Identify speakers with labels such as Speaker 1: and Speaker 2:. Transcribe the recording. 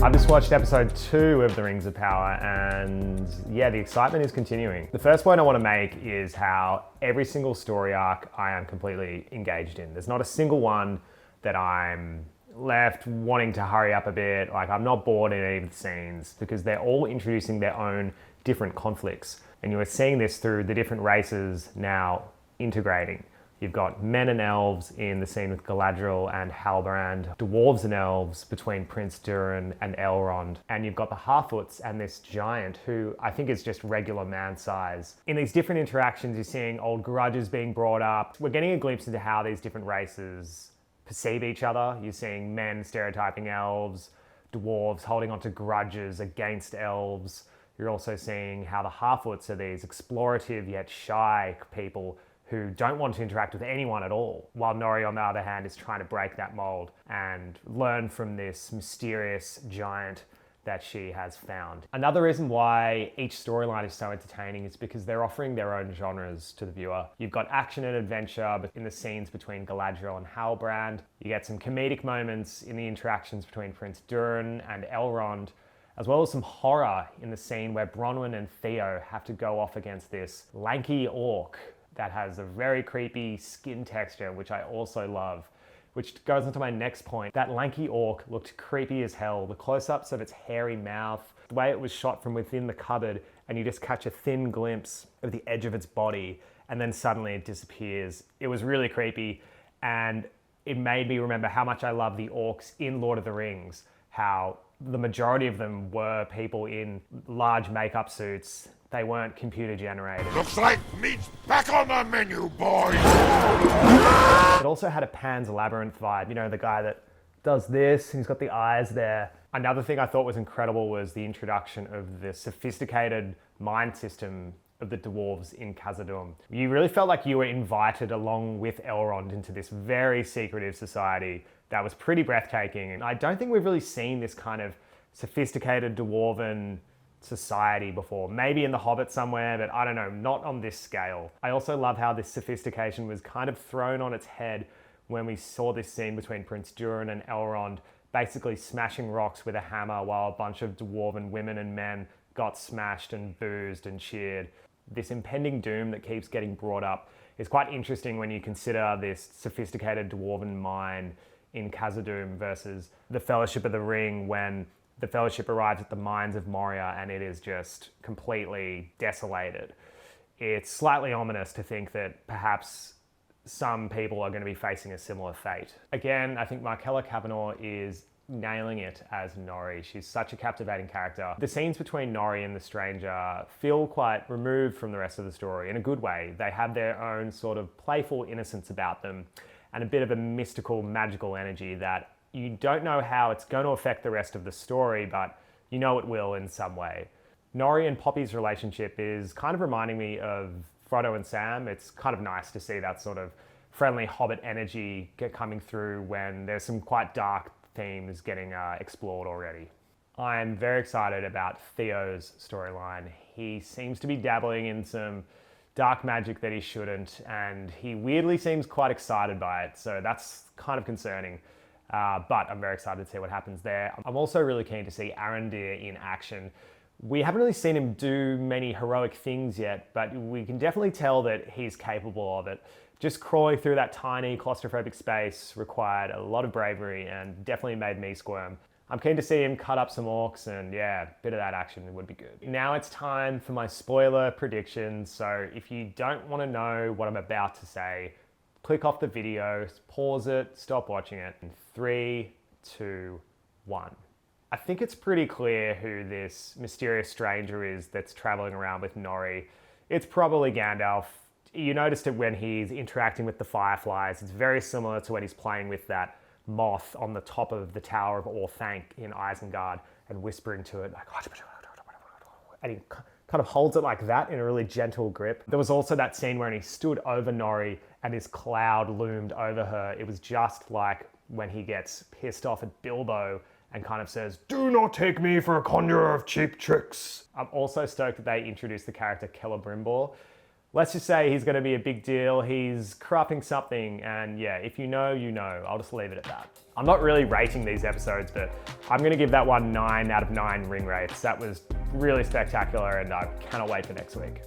Speaker 1: I've just watched episode 2 of The Rings of Power, and yeah, the excitement is continuing. The first point I want to make is how every single story arc I am completely engaged in. There's not a single one that I'm left wanting to hurry up a bit. Like, I'm not bored in any of the scenes because they're all introducing their own different conflicts. And you are seeing this through the different races now integrating. You've got men and elves in the scene with Galadriel and Halbrand, dwarves and elves between Prince Durin and Elrond, and you've got the Harfoots and this giant who I think is just regular man size. In these different interactions, you're seeing old grudges being brought up. We're getting a glimpse into how these different races perceive each other. You're seeing men stereotyping elves, dwarves holding onto grudges against elves. You're also seeing how the Harfoots are these explorative yet shy people who don't want to interact with anyone at all, while Nori, on the other hand, is trying to break that mold and learn from this mysterious giant that she has found. Another reason why each storyline is so entertaining is because they're offering their own genres to the viewer. You've got action and adventure in the scenes between Galadriel and Halbrand. You get some comedic moments in the interactions between Prince Durin and Elrond, as well as some horror in the scene where Bronwyn and Theo have to go off against this lanky orc that has a very creepy skin texture, which I also love, which goes into my next point. That lanky orc looked creepy as hell. The close-ups of its hairy mouth, the way it was shot from within the cupboard, and you just catch a thin glimpse of the edge of its body, and then suddenly it disappears. It was really creepy, and it made me remember how much I love the orcs in Lord of the Rings, how the majority of them were people in large makeup suits. They weren't computer generated.
Speaker 2: Looks like meat's back on the menu, boys!
Speaker 1: It also had a Pan's Labyrinth vibe. You know, the guy that does this, and he's got the eyes there. Another thing I thought was incredible was the introduction of the sophisticated mind system of the dwarves in Khazad-dûm. You really felt like you were invited along with Elrond into this very secretive society that was pretty breathtaking. And I don't think we've really seen this kind of sophisticated dwarven society before. Maybe in The Hobbit somewhere, but I don't know, not on this scale. I also love how this sophistication was kind of thrown on its head when we saw this scene between Prince Durin and Elrond basically smashing rocks with a hammer while a bunch of dwarven women and men got smashed and boozed and cheered. This impending doom that keeps getting brought up is quite interesting when you consider this sophisticated dwarven mind in Khazad-dûm versus the Fellowship of the Ring, when the Fellowship arrives at the mines of Moria and it is just completely desolated. It's slightly ominous to think that perhaps some people are going to be facing a similar fate. Again, I think Markella Kavanagh is nailing it as Nori. She's such a captivating character. The scenes between Nori and the stranger feel quite removed from the rest of the story in a good way. They have their own sort of playful innocence about them and a bit of a mystical, magical energy that you don't know how it's going to affect the rest of the story, but you know it will in some way. Nori and Poppy's relationship is kind of reminding me of Frodo and Sam. It's kind of nice to see that sort of friendly Hobbit energy coming through when there's some quite dark themes getting explored already. I'm very excited about Theo's storyline. He seems to be dabbling in some dark magic that he shouldn't, and he weirdly seems quite excited by it, so that's kind of concerning. But I'm very excited to see what happens there. I'm also really keen to see Arondir in action. We haven't really seen him do many heroic things yet, but we can definitely tell that he's capable of it. Just crawling through that tiny claustrophobic space required a lot of bravery and definitely made me squirm. I'm keen to see him cut up some orcs, and yeah, a bit of that action would be good. Now it's time for my spoiler predictions, so if you don't want to know what I'm about to say, click off the video, pause it, stop watching it. In 3, 2, 1. I think it's pretty clear who this mysterious stranger is that's traveling around with Nori. It's probably Gandalf. You noticed it when he's interacting with the fireflies. It's very similar to when he's playing with that moth on the top of the Tower of Orthanc in Isengard and whispering to it like, and he kind of holds it like that in a really gentle grip. There was also that scene where he stood over Nori and his cloud loomed over her. It was just like when he gets pissed off at Bilbo and kind of says, "Do not take me for a conjurer of cheap tricks." I'm also stoked that they introduced the character Celebrimbor. Let's just say he's going to be a big deal. He's corrupting something, and yeah, if you know, you know. I'll just leave it at that. I'm not really rating these episodes, but I'm gonna give that one 9 out of 9 ring rates. That was really spectacular and I cannot wait for next week.